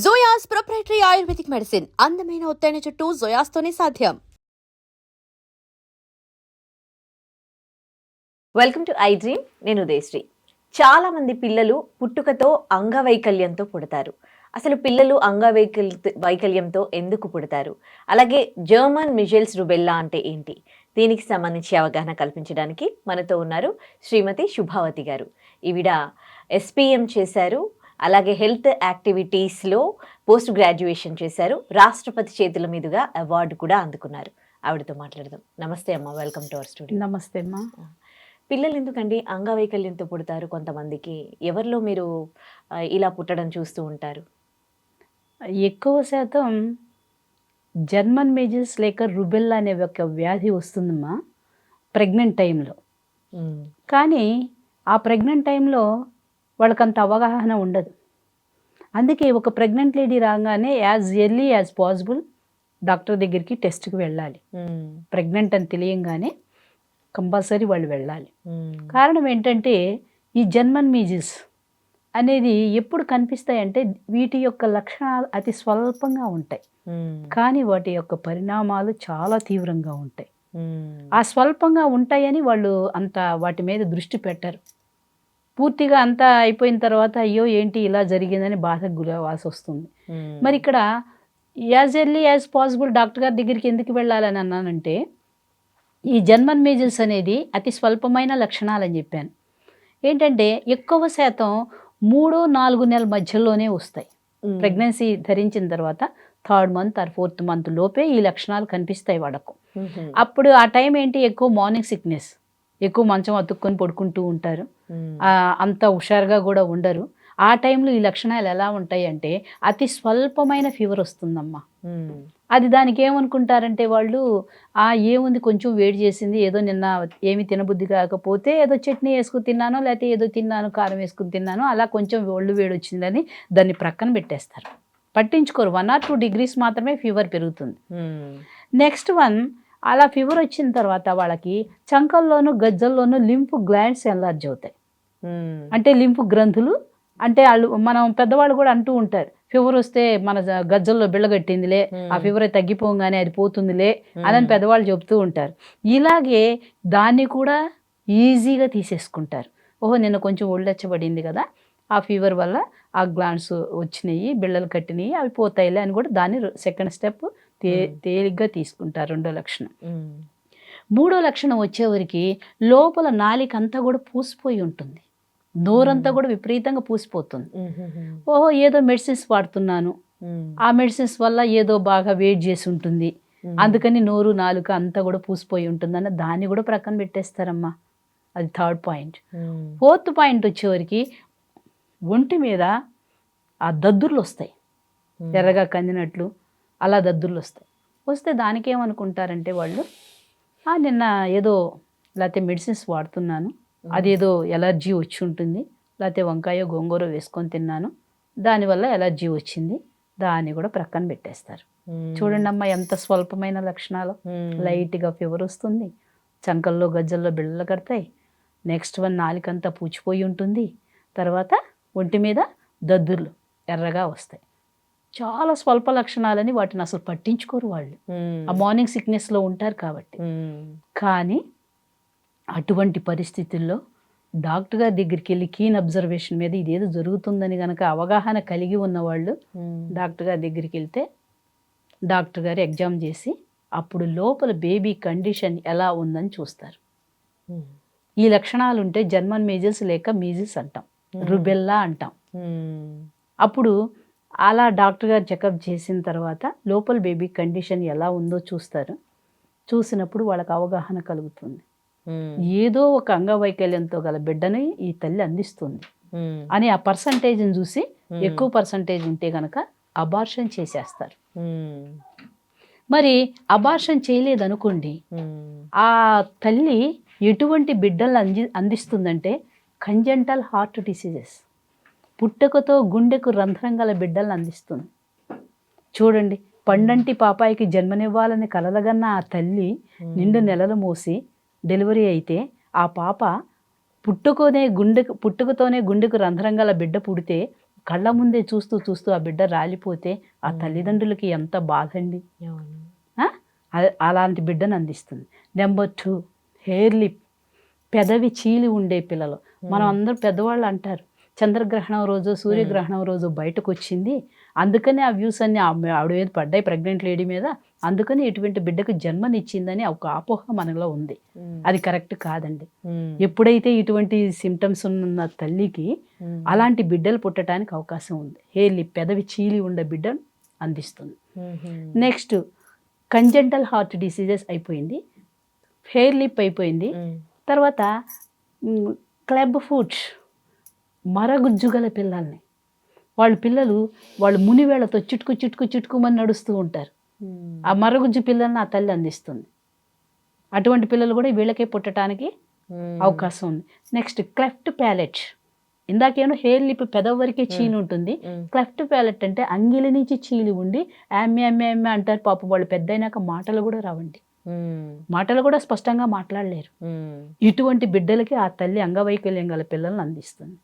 జోయాస్ proprietary ayurvedic medicine అందమైన ఒత్తైన చుట్టూ జోయాస్తోనే సాధ్యం. Welcome to I dream. నేను ఉదయశ్రీ. చాలా మంది పిల్లలు పుట్టుకతో అంగవైకల్యంతో పుడతారు. అసలు పిల్లలు వైకల్యంతో ఎందుకు పుడతారు? అలాగే జర్మన్ మిజెల్స్ రుబెల్లా అంటే ఏంటి? దీనికి సంబంధించి అవగాహన కల్పించడానికి మనతో ఉన్నారు శ్రీమతి శుభావతి గారు. ఈవిడ ఎస్పీఎం చేశారు, అలాగే హెల్త్ యాక్టివిటీస్లో పోస్ట్ గ్రాడ్యుయేషన్ చేశారు, రాష్ట్రపతి చేతుల మీదుగా అవార్డు కూడా అందుకున్నారు. ఆవిడతో మాట్లాడదాం. నమస్తే అమ్మ, వెల్కమ్ టు అవర్ స్టూడియో. నమస్తే అమ్మా. పిల్లలు ఎందుకండి అంగవైకల్యంతో పుడతారు? కొంతమందికి ఎవరిలో మీరు ఇలా పుట్టడం చూస్తూ ఉంటారు? ఎక్కువ శాతం జర్మన్ మేజర్స్ లేక రుబెల్లా అనే ఒక వ్యాధి వస్తుందమ్మా ప్రెగ్నెంట్ టైంలో. కానీ ఆ ప్రెగ్నెంట్ టైంలో వాళ్ళకంత అవగాహన ఉండదు. అందుకే ఒక ప్రెగ్నెంట్ లేడీ రాగానే as early as possible doctor దగ్గరికి టెస్ట్కి వెళ్ళాలి. ప్రెగ్నెంట్ అని తెలియంగానే కంపల్సరీ వాళ్ళు వెళ్ళాలి. కారణం ఏంటంటే ఈ జర్మన్ మీజిల్స్ అనేది ఎప్పుడు కనిపిస్తాయంటే వీటి యొక్క లక్షణాలు అతి స్వల్పంగా ఉంటాయి, కానీ వాటి యొక్క పరిణామాలు చాలా తీవ్రంగా ఉంటాయి. ఆ స్వల్పంగా ఉంటాయని వాళ్ళు అంత వాటి మీద దృష్టి పెట్టరు. పూర్తిగా అంతా అయిపోయిన తర్వాత అయ్యో ఏంటి ఇలా జరిగిందని బాధకు గురవాల్సి వస్తుంది. మరి ఇక్కడ as early as possible doctor గారి దగ్గరికి ఎందుకు వెళ్ళాలని అన్నానంటే, ఈ జర్మన్ మీజిల్స్ అనేది అతి స్వల్పమైన లక్షణాలని చెప్పాను. ఏంటంటే ఎక్కువ శాతం 3-4 నెలల మధ్యలోనే వస్తాయి. ప్రెగ్నెన్సీ ధరించిన తర్వాత 3rd month or 4th month లోపే ఈ లక్షణాలు కనిపిస్తాయి వాళ్ళకు. అప్పుడు ఆ టైం ఏంటి, ఎక్కువ మార్నింగ్ సిక్నెస్, ఎక్కువ మంచం అతుక్కొని పడుకుంటూ ఉంటారు, అంత హుషారుగా కూడా ఉండరు. ఆ టైంలో ఈ లక్షణాలు ఎలా ఉంటాయి అంటే అతి స్వల్పమైన ఫీవర్ వస్తుందమ్మా. అది దానికి ఏమనుకుంటారంటే వాళ్ళు ఏముంది కొంచెం వేడి చేసింది, ఏదో నిన్న ఏమి తినబుద్ధి కాకపోతే ఏదో చట్నీ వేసుకుని తిన్నానో లేకపోతే ఏదో తిన్నాను, కారం వేసుకుని తిన్నాను, అలా కొంచెం ఒళ్ళు వేడి వచ్చిందని దాన్ని ప్రక్కన పెట్టేస్తారు, పట్టించుకోరు. 1 or 2 degrees మాత్రమే ఫీవర్ పెరుగుతుంది. నెక్స్ట్ వన్, అలా ఫీవర్ వచ్చిన తర్వాత వాళ్ళకి చంకల్లోనూ గజ్జల్లోనూ లింఫ్ గ్లాండ్స్ ఎన్లార్జ్ అవుతాయి. అంటే లింఫ్ గ్రంథులు అంటే వాళ్ళు మనం పెద్దవాళ్ళు కూడా అంటూ ఉంటారు, ఫీవర్ వస్తే మన గజ్జల్లో బిళ్ళగట్టిందిలే, ఆ ఫీవర్ తగ్గిపోగానే అది పోతుందిలే అని పెద్దవాళ్ళు చెబుతూ ఉంటారు. ఇలాగే దాన్ని కూడా ఈజీగా తీసేసుకుంటారు. ఓహో నిన్న కొంచెం ఒళ్ళెచ్చబడింది కదా, ఆ ఫీవర్ వల్ల ఆ గ్లాండ్స్ వచ్చినాయి, బిళ్ళలు కట్టినాయి, అవి పోతాయిలే అని కూడా దాన్ని సెకండ్ స్టెప్ తేలిగ్గా తీసుకుంటారు. 2వ లక్షణం. 3వ లక్షణం వచ్చేవరికి లోపల నాలిక అంతా కూడా పూసిపోయి ఉంటుంది, నోరంతా కూడా విపరీతంగా పూసిపోతుంది. ఓహో ఏదో మెడిసిన్స్ వాడుతున్నాను, ఆ మెడిసిన్స్ వల్ల ఏదో బాగా వెయిట్ చేసి ఉంటుంది, అందుకని నోరు నాలుక అంతా కూడా పూసిపోయి ఉంటుందన్న దాన్ని కూడా ప్రక్కన పెట్టేస్తారమ్మా. అది 3rd పాయింట్. 4th పాయింట్ వచ్చేవరికి ఒంటి మీద ఆ దద్దుర్లు వస్తాయి, ఎర్రగా కందినట్లు అలా దద్దుర్లు వస్తాయి. వస్తే దానికి ఏమనుకుంటారంటే వాళ్ళు నిన్న ఏదో లేకపోతే మెడిసిన్స్ వాడుతున్నాను, అదేదో ఎలర్జీ వచ్చి ఉంటుంది, లేకపోతే వంకాయ గోంగూర వేసుకొని తిన్నాను, దానివల్ల ఎలర్జీ వచ్చింది, దాన్ని కూడా ప్రక్కన పెట్టేస్తారు. చూడండి అమ్మ ఎంత స్వల్పమైన లక్షణాలు. లైట్గా ఫీవర్ వస్తుంది, చంకల్లో గజ్జల్లో బిళ్ళలు కడతాయి, నెక్స్ట్ వన్ నాలికంతా పూచిపోయి ఉంటుంది, తర్వాత ఒంటి మీద దద్దుర్లు ఎర్రగా వస్తాయి. చాలా స్వల్ప లక్షణాలని వాటిని అసలు పట్టించుకోరు వాళ్ళు, ఆ మార్నింగ్ సిక్నెస్లో ఉంటారు కాబట్టి. కానీ అటువంటి పరిస్థితుల్లో డాక్టర్ గారి దగ్గరికి వెళ్ళి కీన్ అబ్జర్వేషన్ మీద ఇదేదో జరుగుతుందని కనుక అవగాహన కలిగి ఉన్నవాళ్ళు డాక్టర్ గారి దగ్గరికి వెళ్తే డాక్టర్ గారు ఎగ్జామ్ చేసి అప్పుడు లోపల బేబీ కండిషన్ ఎలా ఉందని చూస్తారు. ఈ లక్షణాలు ఉంటే జర్మన్ మేజర్స్ లేక మీజిల్స్ అంటాం, రుబెల్లా అంటాం. అప్పుడు అలా డాక్టర్ గారు చెకప్ చేసిన తర్వాత లోపల బేబీ కండిషన్ ఎలా ఉందో చూస్తారు. చూసినప్పుడు వాళ్ళకి అవగాహన కలుగుతుంది, ఏదో ఒక అంగవైకల్యంతో గల బిడ్డని ఈ తల్లి అందిస్తుంది అని. ఆ పర్సంటేజ్ని చూసి ఎక్కువ పర్సంటేజ్ ఉంటే కనుక అబార్షన్ చేసేస్తారు. మరి అబార్షన్ చేయలేదనుకోండి, ఆ తల్లి ఎటువంటి బిడ్డలను అందిస్తుందంటే కంజెంటల్ హార్ట్ డిసీజెస్, పుట్టుకతో గుండెకు రంధ్రం గల బిడ్డలను అందిస్తుంది. చూడండి, పండంటి పాపాయికి జన్మనివ్వాలని కలలుగన్న ఆ తల్లి 2 నెలలు మోసి డెలివరీ అయితే ఆ పాప పుట్టుకతోనే గుండెకు రంధ్రం గల బిడ్డ పుడితే కళ్ళ ముందే చూస్తూ చూస్తూ ఆ బిడ్డ రాలిపోతే ఆ తల్లిదండ్రులకి ఎంత బాధ అండి. అలాంటి బిడ్డను అందిస్తుంది. నెంబర్ 2, హెయిర్ లిప్, పెదవి చీలి ఉండే పిల్లలు. మనం అందరూ పెద్దవాళ్ళు అంటారు చంద్రగ్రహణం రోజు సూర్యగ్రహణం రోజు బయటకు వచ్చింది, అందుకని ఆ వ్యూస్ అన్ని ఆవిడ మీద పడ్డాయి, ప్రెగ్నెంట్ లేడీ మీద, అందుకని ఇటువంటి బిడ్డకు జన్మనిచ్చిందని ఒక అపోహ మనలో ఉంది. అది కరెక్ట్ కాదండి. ఎప్పుడైతే ఇటువంటి సిమ్టమ్స్ ఉన్న తల్లికి అలాంటి బిడ్డలు పుట్టడానికి అవకాశం ఉంది. హెయిర్ లిప్, పెదవి చీలి ఉండే బిడ్డను అందిస్తుంది. నెక్స్ట్ కంజెంటల్ హార్ట్ డిసీజెస్ అయిపోయింది, హెయిర్ లిప్ అయిపోయింది. తర్వాత క్లబ్ ఫుట్, మరగుజ్జు గల పిల్లల్ని, వాళ్ళు మునివేళ్లతో చిటుకుమని నడుస్తూ ఉంటారు. ఆ మరగుజ్జు పిల్లల్ని ఆ తల్లి అందిస్తుంది. అటువంటి పిల్లలు కూడా వీళ్ళకే పుట్టడానికి అవకాశం ఉంది. Next cleft palate. ఇందాకేమో హెయిర్ లిప్ పెదవి వరకే చీలి ఉంటుంది. క్లెఫ్ట్ ప్యాలెట్ అంటే అంగిలి నుంచి చీలి ఉండి ఆమె అంటారు. పాపం వాళ్ళు పెద్ద అయినాక మాటలు కూడా రావండి, మాటలు కూడా స్పష్టంగా మాట్లాడలేరు. ఇటువంటి బిడ్డలకి ఆ తల్లి అంగవైకల్యం గల పిల్లల్ని అందిస్తుంది.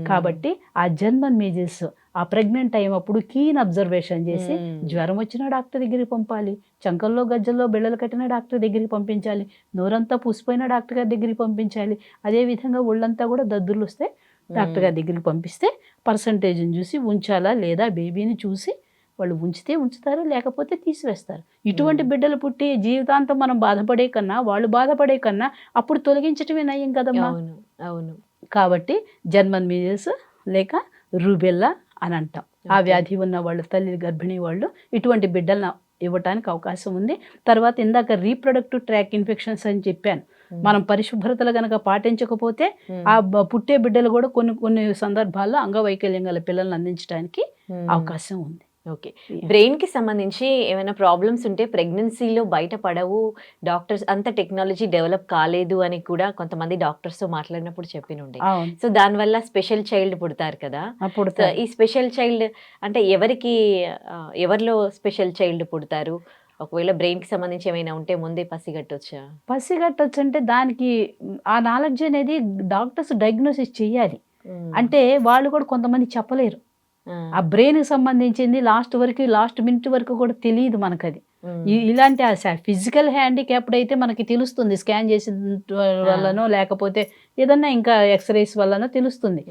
కాబట్టి ఆ జర్మన్ మీజిల్స్ ఆ ప్రెగ్నెంట్ టైం అప్పుడు కీన్ అబ్జర్వేషన్ చేసి జ్వరం వచ్చిన డాక్టర్ దగ్గరికి పంపాలి, చంకల్లో గజ్జల్లో బిళ్ళలు కట్టిన డాక్టర్ దగ్గరికి పంపించాలి, నోరంతా పూసిపోయిన డాక్టర్ గారి దగ్గరికి పంపించాలి. అదేవిధంగా ఒళ్ళంతా కూడా దద్దుర్లు వస్తే డాక్టర్ గారి దగ్గరికి పంపిస్తే పర్సంటేజ్ని చూసి ఉంచాలా లేదా బేబీని చూసి వాళ్ళు ఉంచితే ఉంచుతారు, లేకపోతే తీసివేస్తారు. ఇటువంటి బిడ్డలు పుట్టి జీవితాంతం మనం బాధపడే కన్నా వాళ్ళు బాధపడే కన్నా అప్పుడు తొలగించటమే నయం కదమ్మా. అవును. కాబట్టి జర్మన్ మీజిల్స్ లేక రూబెల్లా అని అంటాం. ఆ వ్యాధి ఉన్న వాళ్ళు, తల్లి గర్భిణీ వాళ్ళు ఇటువంటి బిడ్డలను ఇవ్వటానికి అవకాశం ఉంది. తర్వాత ఇందాక రీప్రొడక్టివ్ ట్రాక్ ఇన్ఫెక్షన్స్ అని చెప్పాను. మనం పరిశుభ్రతలు కనుక పాటించకపోతే ఆ పుట్టే బిడ్డలు కూడా కొన్ని సందర్భాల్లో అంగవైకల్యం గల పిల్లల్ని అందించడానికి అవకాశం ఉంది. ఓకే. బ్రెయిన్ కి సంబంధించి ఏమైనా ప్రాబ్లమ్స్ ఉంటే ప్రెగ్నెన్సీలో బయటపడవు, డాక్టర్స్ అంత టెక్నాలజీ డెవలప్ కాలేదు అని కూడా కొంతమంది డాక్టర్స్ తో మాట్లాడినప్పుడు చెప్పినుండే. సో దానివల్ల స్పెషల్ చైల్డ్ పుడతారు కదా. ఈ స్పెషల్ చైల్డ్ అంటే ఎవరిలో స్పెషల్ చైల్డ్ పుడతారు? ఒకవేళ బ్రెయిన్ కి సంబంధించి ఏమైనా ఉంటే ముందే పసిగట్టొచ్చు అంటే దానికి ఆ నాలెడ్జ్ అనేది డాక్టర్స్ డయాగ్నోసిస్ చెయ్యాలి. అంటే వాళ్ళు కూడా కొంతమంది చెప్పలేరు. ఆ బ్రెయిన్ కి సంబంధించింది లాస్ట్ మినిట్ వరకు కూడా తెలియదు మనకు. అది ఇలాంటి ఫిజికల్ హ్యాండిక్యాప్డ్ అయితే మనకి తెలుస్తుంది, స్కాన్ చేసిన వల్లనో లేకపోతే ఏదన్నా ఇంకా ఎక్స్రేస్ వల్లనో తెలుస్తుంది.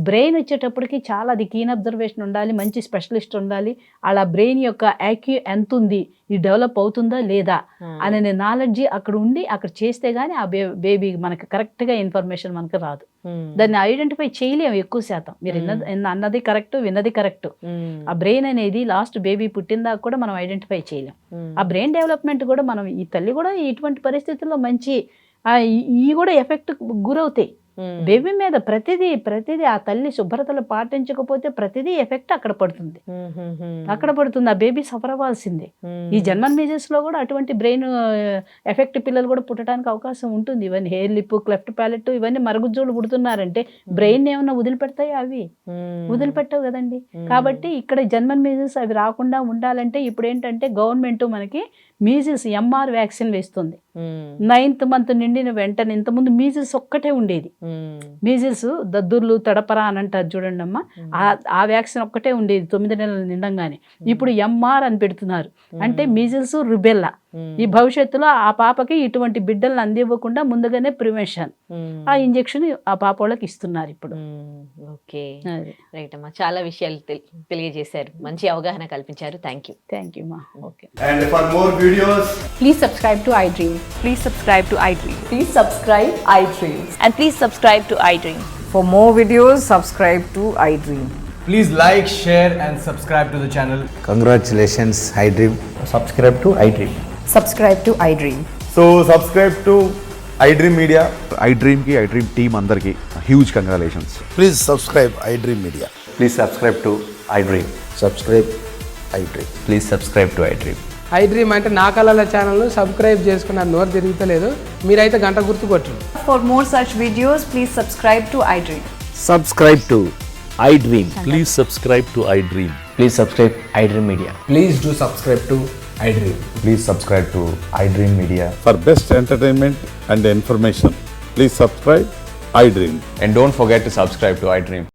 బ్రెయిన్ వచ్చేటప్పటికి చాలా అది కీన్ అబ్జర్వేషన్ ఉండాలి, మంచి స్పెషలిస్ట్ ఉండాలి. అలా బ్రెయిన్ యొక్క ఐక్యూ ఎంత ఉంది, ఇది డెవలప్ అవుతుందా లేదా అనే నాలెడ్జి అక్కడ ఉండి అక్కడ చేస్తే గానీ ఆ బేబీ మనకి కరెక్ట్గా ఇన్ఫర్మేషన్ మనకు రాదు. దాన్ని ఐడెంటిఫై చేయలేము ఎక్కువ శాతం. మీరు అన్నది కరెక్ట్, విన్నది కరెక్ట్. ఆ బ్రెయిన్ అనేది లాస్ట్ బేబీ పుట్టిందాకా కూడా మనం ఐడెంటిఫై చేయలేం. ఆ బ్రెయిన్ డెవలప్మెంట్ కూడా మనం ఈ తల్లి కూడా ఇటువంటి పరిస్థితుల్లో మంచి ఈ కూడా ఎఫెక్ట్ గురవుతాయి బేబీ మీద. ప్రతిదీ ఆ తల్లి శుభ్రతలు పాటించకపోతే ప్రతిదీ ఎఫెక్ట్ అక్కడ పడుతుంది. ఆ బేబీ సఫర్ అవ్వాల్సిందే. ఈ జర్మన్ మీజిల్స్ లో కూడా అటువంటి బ్రెయిన్ ఎఫెక్ట్ పిల్లలు కూడా పుట్టడానికి అవకాశం ఉంటుంది. ఇవన్నీ హెయిర్ లిప్, క్లెఫ్ట్ ప్యాలెట్ ఇవన్నీ మరుగుజ్జోళ్ళు పుడుతున్నారంటే బ్రెయిన్ ఏమన్నా వదిలిపెడతాయి? అవి వదిలిపెట్టవు కదండి. కాబట్టి ఇక్కడ జర్మన్ మీజిల్స్ అవి రాకుండా ఉండాలంటే ఇప్పుడు ఏంటంటే గవర్నమెంట్ మనకి మీజిల్స్ MR వ్యాక్సిన్ వేస్తుంది. 9th month నిండిన వెంటనే. ఇంతకుముందు మీజిల్స్ ఒక్కటే ఉండేది. మీజిల్స్ దద్దుర్లు తడపరా అని అంటారు చూడండి అమ్మ, ఆ వ్యాక్సిన్ ఒక్కటే ఉండేది 9 నెలలు నిండంగానే. ఇప్పుడు MR అని పెడుతున్నారు. అంటే మీజిల్స్, రుబెల్లా. ఈ భవిష్యత్తులో ఆ పాపకి ఇటువంటి బిడ్డలను అందివ్వకుండా ముందుగానే ప్రివెన్షన్ ఆ ఇంజెక్షన్ ఆ పాప వాళ్ళకి ఇస్తున్నారు ఇప్పుడు. ఓకే, రైట్ అమ్మా. చాలా విషయాలు తెలియజేశారు, మంచి అవగాహన కల్పించారు. థ్యాంక్ యూ మా. Okay. And for more videos, Please subscribe to iDream. Please subscribe to iDream. Please subscribe iDream. And please subscribe to iDream. For more videos, subscribe to iDream. please like, share and subscribe to the channel. Congratulations, iDream. Subscribe to iDream. Subscribe to iDream. So subscribe to iDream Media. iDream ki iDream team andarki huge congratulations. Please subscribe iDream Media. Please subscribe to iDream. Subscribe iDream. Please subscribe to iDream. iDream అంటే నా కళల ఛానల్ను subscribe చేసుకున్న నోరు తిరుగుతలేదు, మీరైతే గంట గుర్తు కొట్టండి. For more such videos, please subscribe to iDream. Subscribe to iDream. Please subscribe to iDream. Please subscribe iDream Media. Please do subscribe to iDream. Please subscribe to iDream Media. For best entertainment and information, please subscribe iDream. And don't forget to subscribe to iDream.